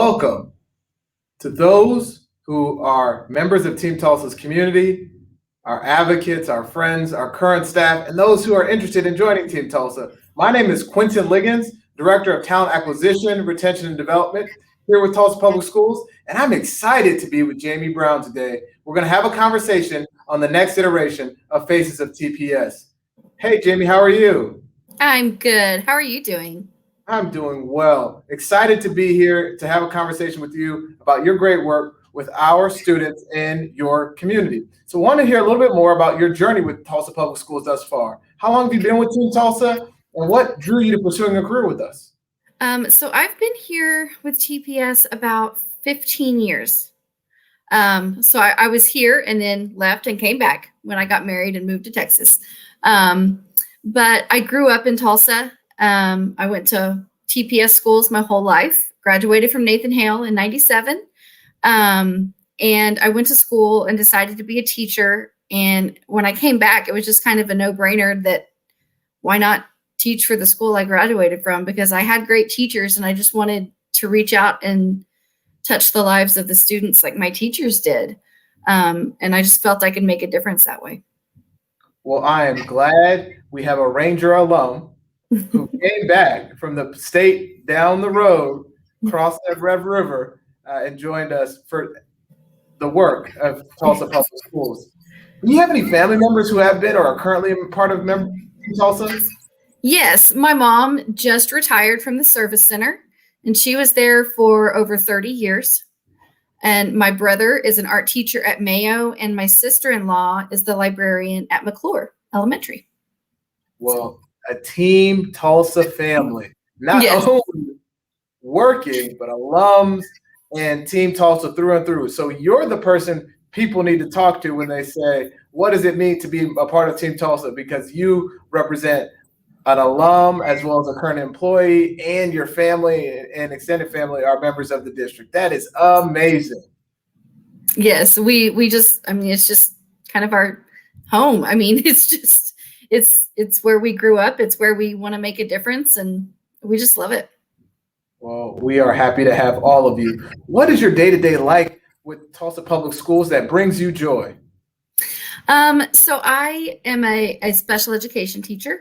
welcome to those who are members of Team Tulsa's community, our advocates, our friends, our current staff, and those who are interested in joining Team Tulsa. My name is Quentin Liggins, Director of Talent Acquisition, Retention, and Development here with Tulsa Public Schools, and I'm excited to be with Jamie Brown today. We're going to have a conversation on the next iteration of Faces of TPS. Hey, Jamie, how are you? I'm good. How are you doing? I'm doing well. Excited to be here to have a conversation with you about your great work with our students in your community. So I want to hear a little bit more about your journey with Tulsa Public Schools thus far. How long have you been with Team Tulsa, and what drew you to pursuing a career with us? So I've been here with TPS about 15 years. So I was here and then left and came back when I got married and moved to Texas. But I grew up in Tulsa. I went to TPS schools my whole life, graduated from Nathan Hale in 97. And I went to school and decided to be a teacher. And when I came back, it was just kind of a no-brainer that why not teach for the school I graduated from, because I had great teachers and I just wanted to reach out and touch the lives of the students like my teachers did. And I just felt I could make a difference that way. Well, I am glad we have a Ranger alum who came back from the state down the road, crossed that Red River, and joined us for the work of Tulsa Public Schools. Do you have any family members who have been or are currently part of Tulsa? Yes, my mom just retired from the service center, and she was there for over 30 years. And my brother is an art teacher at Mayo, and my sister-in-law is the librarian at McClure Elementary. Well, a Team Tulsa family, not only working, but alums and Team Tulsa through and through. So you're the person people need to talk to when they say, what does it mean to be a part of Team Tulsa? Because you represent an alum as well as a current employee, and your family and extended family are members of the district. That is amazing. Yes, we just, I mean, it's just kind of our home. I mean, it's just, it's where we grew up. It's where we want to make a difference, and we just love it. Well, we are happy to have all of you. What is your day-to-day like with Tulsa Public Schools that brings you joy? So I am a special education teacher.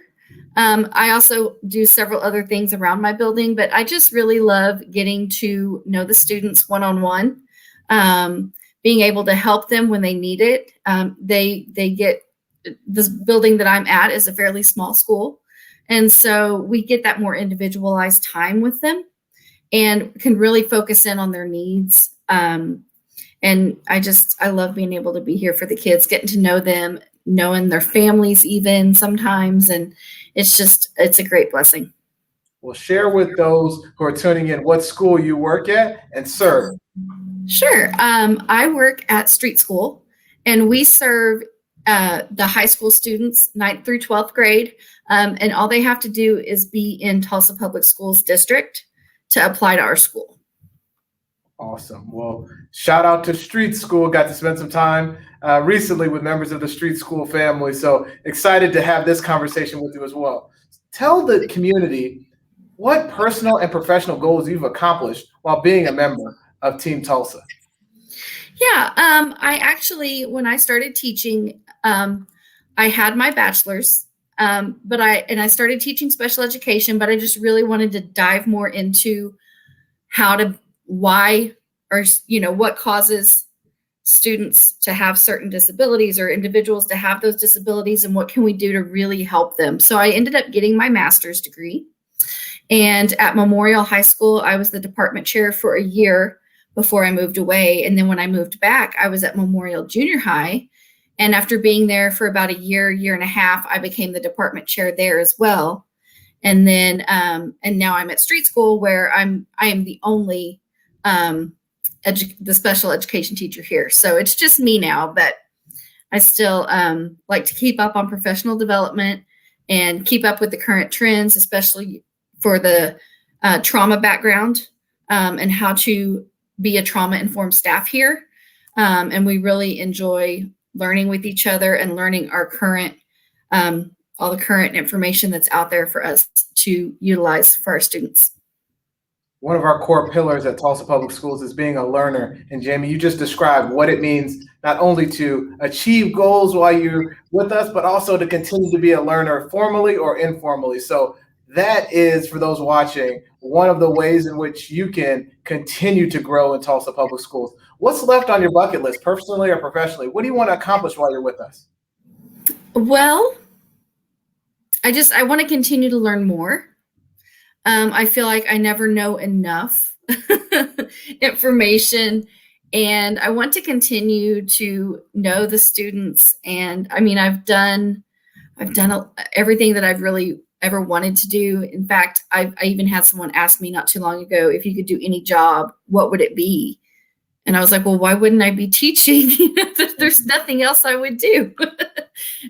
I also do several other things around my building, but I just really love getting to know the students one-on-one, being able to help them when they need it. They get, this building that I'm at is a fairly small school. And so we get that more individualized time with them and can really focus in on their needs. And I love being able to be here for the kids, getting to know them, knowing their families even sometimes. And it's a great blessing. Well, share with those who are tuning in what school you work at and serve. Sure. I work at Street School, and we serve the high school students, 9th through 12th grade. And all they have to do is be in Tulsa Public Schools district to apply to our school. Awesome. Well, shout out to Street School. Got to spend some time recently with members of the Street School family. So excited to have this conversation with you as well. Tell the community what personal and professional goals you've accomplished while being a member of Team Tulsa. Yeah, I actually, when I started teaching, I had my bachelor's, but I started teaching special education, but I just really wanted to dive more into why or what causes students to have certain disabilities or individuals to have those disabilities, and what can we do to really help them. So I ended up getting my master's degree, and at Memorial High School, I was the department chair for a year before I moved away. And then when I moved back, I was at Memorial Junior High. And after being there for about a year and a half, I became the department chair there as well. And then, and now I'm at Street School, where I am the only the special education teacher here. So it's just me now, but I still like to keep up on professional development and keep up with the current trends, especially for the trauma background and how to be a trauma-informed staff here. And we really enjoy learning with each other and learning our current, all the current information that's out there for us to utilize for our students. One of our core pillars at Tulsa Public Schools is being a learner. And Jamie, you just described what it means not only to achieve goals while you're with us, but also to continue to be a learner formally or informally. So that is, for those watching, one of the ways in which you can continue to grow in Tulsa Public Schools. What's left on your bucket list, personally or professionally? What do you want to accomplish while you're with us? Well, I want to continue to learn more. I feel like I never know enough information, and I want to continue to know the students. And I mean, I've done everything that I've really ever wanted to do. In fact, I even had someone ask me not too long ago, if you could do any job, what would it be? And I was like, well, why wouldn't I be teaching? There's nothing else I would do.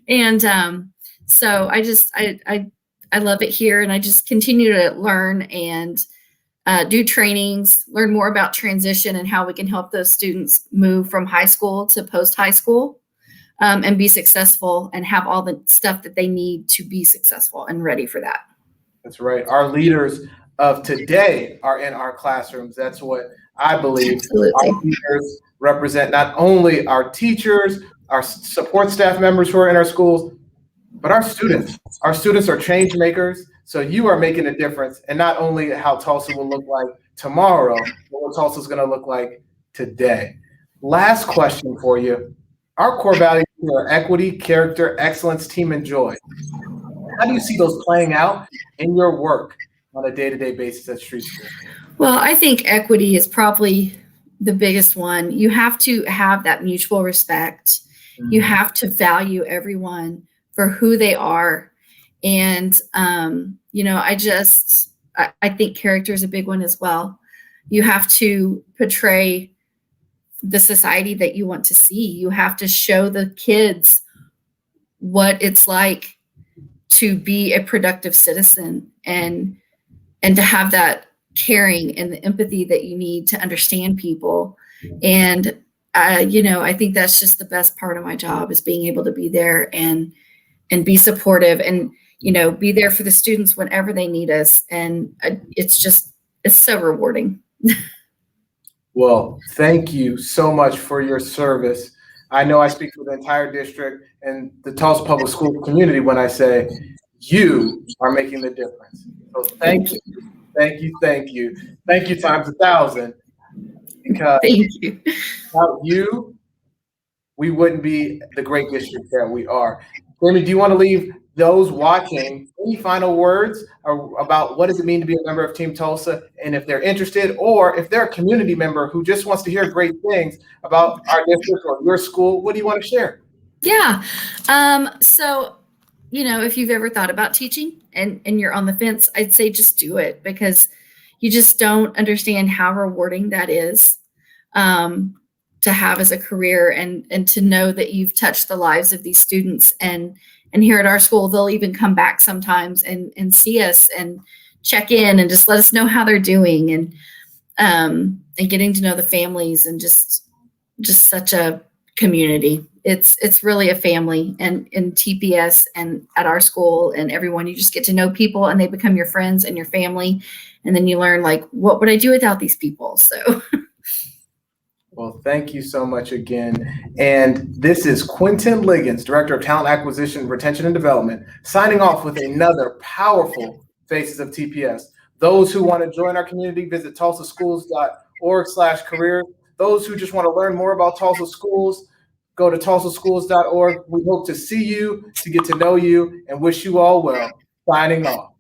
And so I love it here, and I just continue to learn and do trainings, learn more about transition and how we can help those students move from high school to post-high school, and be successful and have all the stuff that they need to be successful and ready for that. That's right. Our leaders of today are in our classrooms. That's what I believe. Absolutely. Our leaders represent not only our teachers, our support staff members who are in our schools, but our students. Our students are change makers. So you are making a difference, and not only how Tulsa will look like tomorrow, but what Tulsa is going to look like today. Last question for you. Our core values are equity, character, excellence, team, and joy. How do you see those playing out in your work on a day-to-day basis at Street School? Well, I think equity is probably the biggest one. You have to have that mutual respect. Mm-hmm. You have to value everyone for who they are. And, I think character is a big one as well. You have to portray the society that you want to see. You have to show the kids what it's like to be a productive citizen, and to have that caring and the empathy that you need to understand people. And, I think that's just the best part of my job, is being able to be there and be supportive, and, be there for the students whenever they need us. And it's so rewarding. Well, thank you so much for your service. I know I speak for the entire district and the Tulsa Public School community when I say you are making the difference. So thank you. Thank you. Thank you. Thank you times 1,000, because Thank you. without you, we wouldn't be the great district that we are. Jamie, do you want to leave those watching any final words about what does it mean to be a member of Team Tulsa? And if they're interested, or if they're a community member who just wants to hear great things about our district or your school, what do you want to share? Yeah. So, if you've ever thought about teaching and you're on the fence, I'd say just do it, because you just don't understand how rewarding that is, to have as a career, and to know that you've touched the lives of these students. And here at our school, they'll even come back sometimes and see us and check in and just let us know how they're doing, and getting to know the families, and just such a community. It's really a family, and in TPS and at our school and everyone, you just get to know people, and they become your friends and your family. And then you learn, like, what would I do without these people? So. Well, thank you so much again. And this is Quentin Liggins, Director of Talent Acquisition, Retention, and Development, signing off with another powerful Faces of TPS. Those who want to join our community, visit tulsaschools.org/careers. Those who just want to learn more about Tulsa schools, go to tulsaschools.org. We hope to see you, to get to know you, and wish you all well. Signing off.